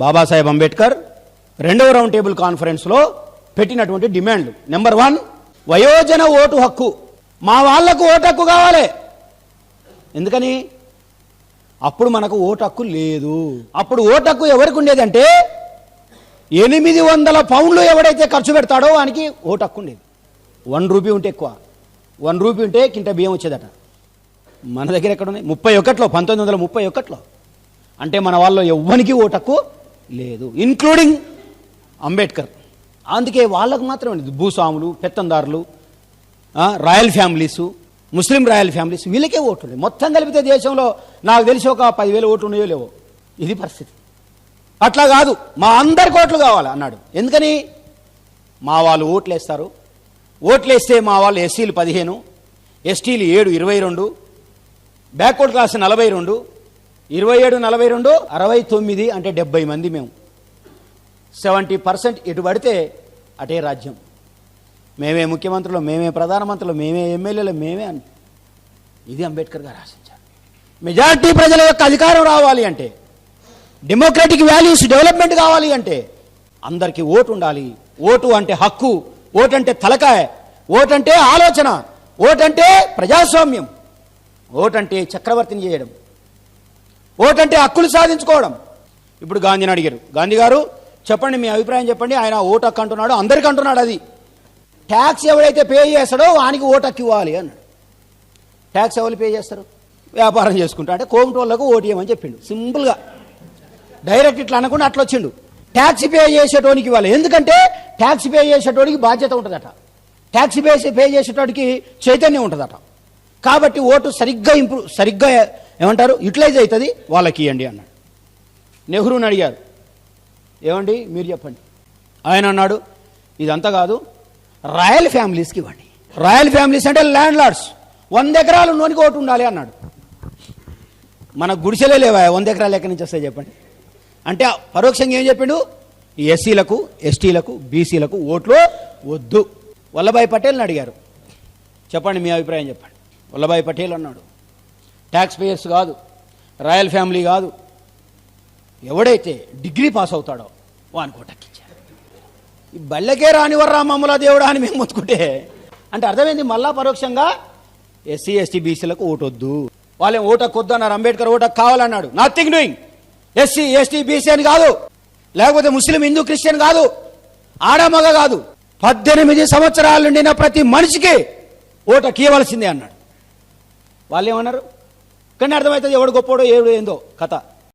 బాబాసాహెబ్ అంబేద్కర్ రెండవ round table కాన్ఫరెన్స్లో పెట్టినటువంటి డిమాండ్లు. నెంబర్ 1, వయోజన ఓటు హక్కు. మా వాళ్లకు ఓటు హక్కు కావాలి. ఎందుకని? అప్పుడు మనకు ఓటు హక్కు లేదు. అప్పుడు ఓటు హక్కు ఎవరికి ఉండేదంటే 800 పౌండ్లు ఎవడైతే ఖర్చు పెడతాడో వానికి ఓటు హక్కు ఉండేది. 1 రూపీ ఉంటే ఎక్కువ, 1 రూపీ ఉంటే కింట బియ్యం వచ్చేదట. మన దగ్గర ఎక్కడ ఉన్నాయి? 31లో, 1931లో. అంటే మన వాళ్ళు ఎవ్వనికి ఓటు హక్కు లేదు, ఇన్క్లూడింగ్ అంబేద్కర్. అందుకే వాళ్ళకు మాత్రమే భూస్వాములు, పెత్తందారులు, రాయల్ ఫ్యామిలీసు, ముస్లిం రాయల్ ఫ్యామిలీస్, వీళ్ళకే ఓట్లు. మొత్తం కలిపితే దేశంలో నాకు తెలిసి ఒక 10,000 ఓట్లు ఉన్నాయో లేవో. ఇది పరిస్థితి. అట్లా కాదు, మా అందరికి ఓట్లు కావాలి అన్నాడు. ఎందుకని? మా వాళ్ళు ఓట్లు వేస్తారు. ఓట్లు వేస్తే మా వాళ్ళు ఎస్సీలు 15, ఎస్టీలు 7, 22, బ్యాక్వర్డ్ క్లాస్ 42, 27, 42, 69, అంటే 70 మంది. మేము 70% ఎటు పడితే అటే రాజ్యం. మేమే ముఖ్యమంత్రులు, మేమే ప్రధానమంత్రులు, మేమే ఎమ్మెల్యేలు, మేమే అని. ఇది అంబేద్కర్ గారు ఆశించారు. మెజారిటీ ప్రజల యొక్క అధికారం రావాలి అంటే, డెమోక్రటిక్ వాల్యూస్ డెవలప్మెంట్ కావాలి అంటే అందరికీ ఓటు ఉండాలి. ఓటు అంటే హక్కు, ఓటు అంటే తలకాయ, ఓటు అంటే ఆలోచన, ఓటు అంటే ప్రజాస్వామ్యం, ఓటు అంటే చక్రవర్తిని చేయడం, ఓటు అంటే హక్కులు సాధించుకోవడం. ఇప్పుడు గాంధీని అడిగారు, గాంధీ గారు చెప్పండి మీ అభిప్రాయం చెప్పండి. ఆయన ఓటు హక్కు అంటున్నాడు, అందరికీ అంటున్నాడు. అది ట్యాక్స్ ఎవరైతే పే చేస్తాడో వానికి ఓటు హక్కు ఇవ్వాలి అన్నాడు. ట్యాక్స్ ఎవరు పే చేస్తారు? వ్యాపారం చేసుకుంటా అంటే కోమటోళ్ళకు ఓటు ఇవ్వమని చెప్పిండు. సింపుల్గా డైరెక్ట్ ఇట్లా అనకుండా అట్లా వచ్చిండు. ట్యాక్స్ పే చేసేటోనికి ఇవ్వాలి. ఎందుకంటే ట్యాక్స్ పే చేసేటోడికి బాధ్యత ఉంటుందట, ట్యాక్స్ పే చేసేటోడికి చైతన్యం ఉంటుందట. కాబట్టి ఓటు సరిగ్గా ఏమంటారు యూటిలైజ్ అవుతుంది, వాళ్ళకి ఇవ్వండి అన్నాడు. నెహ్రూని అడిగారు, ఏమండి మీరు చెప్పండి. ఆయన అన్నాడు, ఇదంతా కాదు, రాయల్ ఫ్యామిలీస్కి ఇవ్వండి. రాయల్ ఫ్యామిలీస్ అంటే ల్యాండ్ లార్డ్స్, 100 ఎకరాలు ఉన్నోనికి ఓటు ఉండాలి అన్నాడు. మన గుడిసెలే లేవా 100 ఎకరాలు ఎక్కడి నుంచి వస్తాయి చెప్పండి. అంటే పరోక్షంగా ఏం చెప్పిండు? ఎస్సీలకు, ఎస్టీలకు, బీసీలకు ఓట్లు వద్దు. వల్లభాయ్ పటేల్ని అడిగారు, చెప్పండి మీ అభిప్రాయం చెప్పండి. వల్లభాయ్ పటేల్ అన్నాడు, ట్యాక్స్ పేయర్స్ కాదు, రాయల్ ఫ్యామిలీ కాదు, ఎవడైతే డిగ్రీ పాస్ అవుతాడో వానికి ఓటు హక్కించారు. ఈ బళ్ళకే రానివర్రా మమ్మల దేవుడా అని మేము మొత్తుకుంటే అంటే అర్థమైంది. మళ్ళా పరోక్షంగా ఎస్సీ, ఎస్టీ, బీసీలకు ఓటు వద్దు. వాళ్ళేం ఓటు హక్కు వద్దు అన్నారు. అంబేద్కర్ ఓటు హక్కు కావాలన్నాడు. Nothing doing. SC, ST, BC అని కాదు, లేకపోతే ముస్లిం, హిందూ, క్రిస్టియన్ కాదు, ఆడమగ కాదు, 18 సంవత్సరాల నుండిన ప్రతి మనిషికి ఓటు హక్కు ఇవ్వాల్సిందే అన్నాడు. వాళ్ళు ఏమన్నారు? కానీ అర్థమవుతుంది ఎవడు గొప్పోడో ఏడు ఏందో కథ.